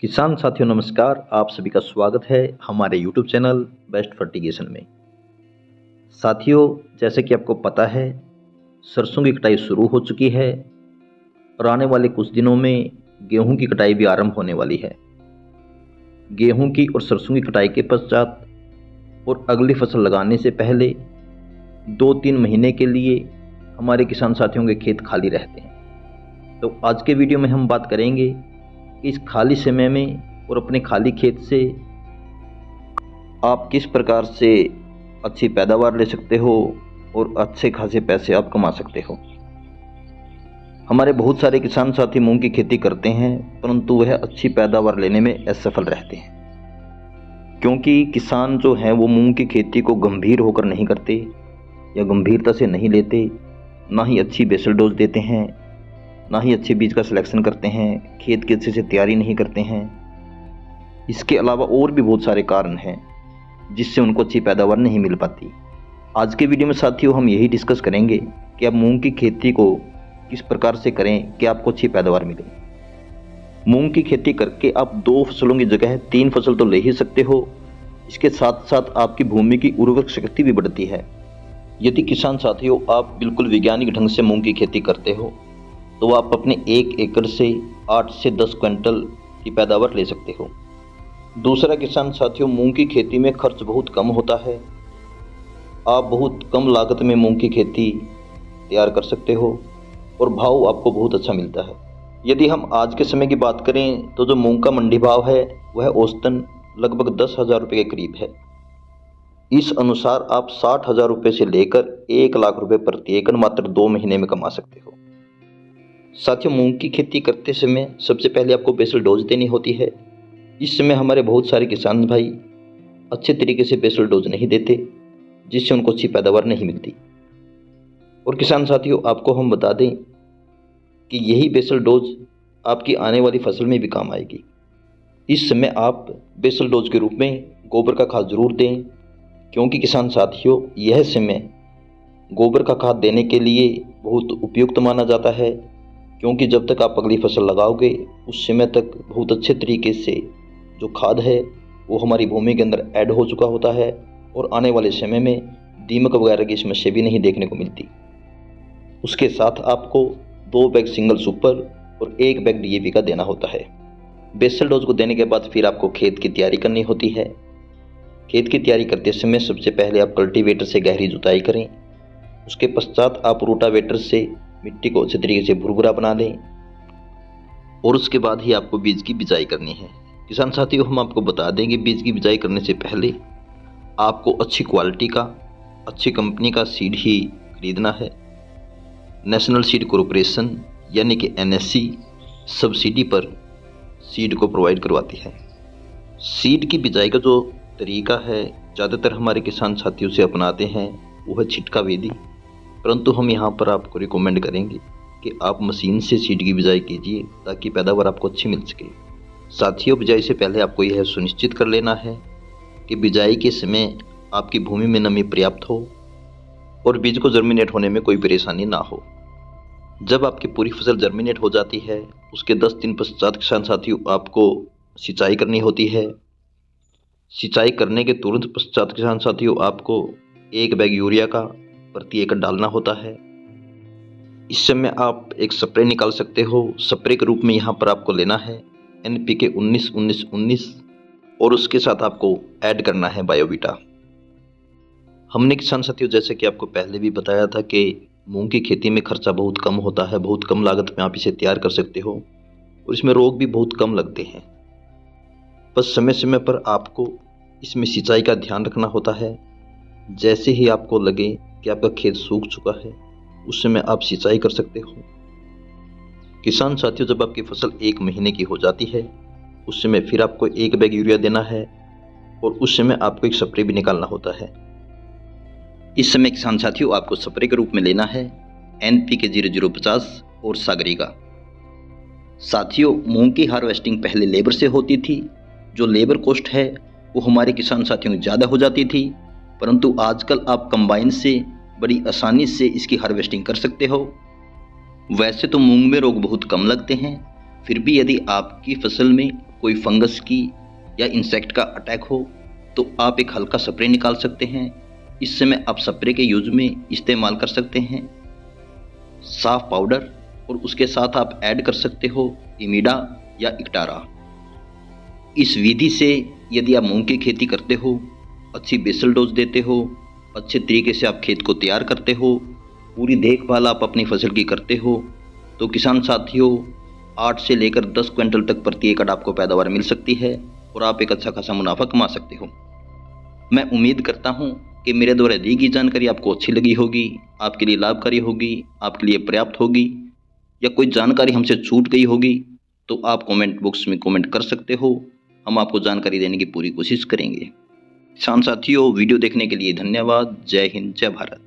किसान साथियों नमस्कार। आप सभी का स्वागत है हमारे YouTube चैनल बेस्ट फर्टिगेशन में। साथियों, जैसे कि आपको पता है, सरसों की कटाई शुरू हो चुकी है और आने वाले कुछ दिनों में गेहूं की कटाई भी आरंभ होने वाली है। गेहूं की और सरसों की कटाई के पश्चात और अगली फसल लगाने से पहले 2-3 महीने के लिए हमारे किसान साथियों के खेत खाली रहते हैं। तो आज के वीडियो में हम बात करेंगे इस खाली समय में और अपने खाली खेत से आप किस प्रकार से अच्छी पैदावार ले सकते हो और अच्छे खासे पैसे आप कमा सकते हो। हमारे बहुत सारे किसान साथी मूंग की खेती करते हैं, परंतु वह अच्छी पैदावार लेने में असफल रहते हैं, क्योंकि किसान जो हैं वो मूंग की खेती को गंभीर होकर नहीं करते या गंभीरता से नहीं लेते, ना ही अच्छी बेसल डोज देते हैं, ना ही अच्छे बीज का सिलेक्शन करते हैं, खेत की अच्छे से तैयारी नहीं करते हैं। इसके अलावा और भी बहुत सारे कारण हैं जिससे उनको अच्छी पैदावार नहीं मिल पाती। आज के वीडियो में साथियों हम यही डिस्कस करेंगे कि आप मूंग की खेती को किस प्रकार से करें कि आपको अच्छी पैदावार मिले। मूंग की खेती करके आप 2 फसलों की जगह 3 फसल तो ले ही सकते हो। इसके साथ साथ आपकी भूमि की उर्वरक शक्ति भी बढ़ती है। यदि किसान साथियों आप बिल्कुल वैज्ञानिक ढंग से मूंग की खेती करते हो तो आप अपने 1 एकड़ से 8 से 10 क्विंटल की पैदावार ले सकते हो। दूसरा किसान साथियों, मूंग की खेती में खर्च बहुत कम होता है। आप बहुत कम लागत में मूंग की खेती तैयार कर सकते हो और भाव आपको बहुत अच्छा मिलता है। यदि हम आज के समय की बात करें तो जो मूंग का मंडी भाव है वह औसतन लगभग 10,000 रुपये के करीब है। इस अनुसार आप 60,000 रुपये से लेकर 1 लाख रुपये प्रति एकड़ मात्र 2 महीने में कमा सकते हो। साथियों, मूंग की खेती करते समय सबसे पहले आपको बेसल डोज देनी होती है। इस समय हमारे बहुत सारे किसान भाई अच्छे तरीके से बेसल डोज नहीं देते, जिससे उनको अच्छी पैदावार नहीं मिलती। और किसान साथियों, आपको हम बता दें कि यही बेसल डोज आपकी आने वाली फसल में भी काम आएगी। इस समय आप बेसल डोज के रूप में गोबर का खाद जरूर दें, क्योंकि किसान साथियों यह समय गोबर का खाद देने के लिए बहुत उपयुक्त माना जाता है, क्योंकि जब तक आप अगली फसल लगाओगे उस समय तक बहुत अच्छे तरीके से जो खाद है वो हमारी भूमि के अंदर ऐड हो चुका होता है और आने वाले समय में दीमक वगैरह की समस्या भी नहीं देखने को मिलती। उसके साथ आपको 2 बैग सिंगल सुपर और 1 बैग DAP का देना होता है। बेसल डोज को देने के बाद फिर आपको खेत की तैयारी करनी होती है। खेत की तैयारी करते समय सबसे पहले आप कल्टीवेटर से गहरी जुताई करें। उसके पश्चात आप रोटावेटर से मिट्टी को अच्छे तरीके से भुरभुरा बना लें और उसके बाद ही आपको बीज की बिजाई करनी है। किसान साथियों, हम आपको बता दें कि बीज की बिजाई करने से पहले आपको अच्छी क्वालिटी का, अच्छी कंपनी का सीड ही खरीदना है। नेशनल सीड कॉरपोरेशन यानी कि NSC सब्सिडी पर सीड को प्रोवाइड करवाती है। सीड की बिजाई का जो तरीका है ज़्यादातर हमारे किसान साथियों से अपनाते हैं वो है छिटका विधि, परंतु हम यहाँ पर आपको रिकमेंड करेंगे कि आप मशीन से सीड की बिजाई कीजिए ताकि पैदावार आपको अच्छी मिल सके। साथियों, बिजाई से पहले आपको यह सुनिश्चित कर लेना है कि बिजाई के समय आपकी भूमि में नमी पर्याप्त हो और बीज को जर्मिनेट होने में कोई परेशानी ना हो। जब आपकी पूरी फसल जर्मिनेट हो जाती है उसके 10 दिन पश्चात किसान साथियों आपको सिंचाई करनी होती है। सिंचाई करने के तुरंत पश्चात किसान साथियों आपको 1 बैग यूरिया का प्रति एकड़ डालना होता है। इस समय आप एक स्प्रे निकाल सकते हो। स्प्रे के रूप में यहाँ पर आपको लेना है NPK 19-19-19 और उसके साथ आपको ऐड करना है बायोवीटा। हमने किसान साथियों जैसे कि आपको पहले भी बताया था कि मूंग की खेती में खर्चा बहुत कम होता है, बहुत कम लागत में आप इसे तैयार कर सकते हो और इसमें रोग भी बहुत कम लगते हैं। बस समय समय पर आपको इसमें सिंचाई का ध्यान रखना होता है। जैसे ही आपको लगे कि आपका खेत सूख चुका है उस समय आप सिंचाई कर सकते हो। किसान साथियों, जब आपकी फसल 1 महीने की हो जाती है उस समय फिर आपको 1 बैग यूरिया देना है और उस समय आपको एक स्प्रे भी निकालना होता है। इस समय किसान साथियों आपको स्प्रे के रूप में लेना है NPK 0050 और सागरिका। साथियों, मूंग की हार्वेस्टिंग पहले लेबर से होती थी। जो लेबर कॉस्ट है वो हमारे किसान साथियों की ज़्यादा हो जाती थी, परंतु आजकल आप कंबाइन से बड़ी आसानी से इसकी हार्वेस्टिंग कर सकते हो। वैसे तो मूंग में रोग बहुत कम लगते हैं, फिर भी यदि आपकी फसल में कोई फंगस की या इंसेक्ट का अटैक हो तो आप एक हल्का स्प्रे निकाल सकते हैं। इस समय आप स्प्रे के यूज में इस्तेमाल कर सकते हैं साफ पाउडर, और उसके साथ आप ऐड कर सकते हो इमिडा या इक्टारा। इस विधि से यदि आप मूंग की खेती करते हो, अच्छी बेसल डोज देते हो, अच्छे तरीके से आप खेत को तैयार करते हो, पूरी देखभाल आप अपनी फसल की करते हो, तो किसान साथियों 8 से लेकर 10 क्विंटल तक प्रति एकड़ आपको पैदावार मिल सकती है और आप एक अच्छा खासा मुनाफा कमा सकते हो। मैं उम्मीद करता हूँ कि मेरे द्वारा दी गई जानकारी आपको अच्छी लगी होगी, आपके लिए लाभकारी होगी, आपके लिए पर्याप्त होगी, या कोई जानकारी हमसे छूट गई होगी तो आप कमेंट बॉक्स में कमेंट कर सकते हो। हम आपको जानकारी देने की पूरी कोशिश करेंगे। किसान साथियों, वीडियो देखने के लिए धन्यवाद। जय हिंद, जय भारत।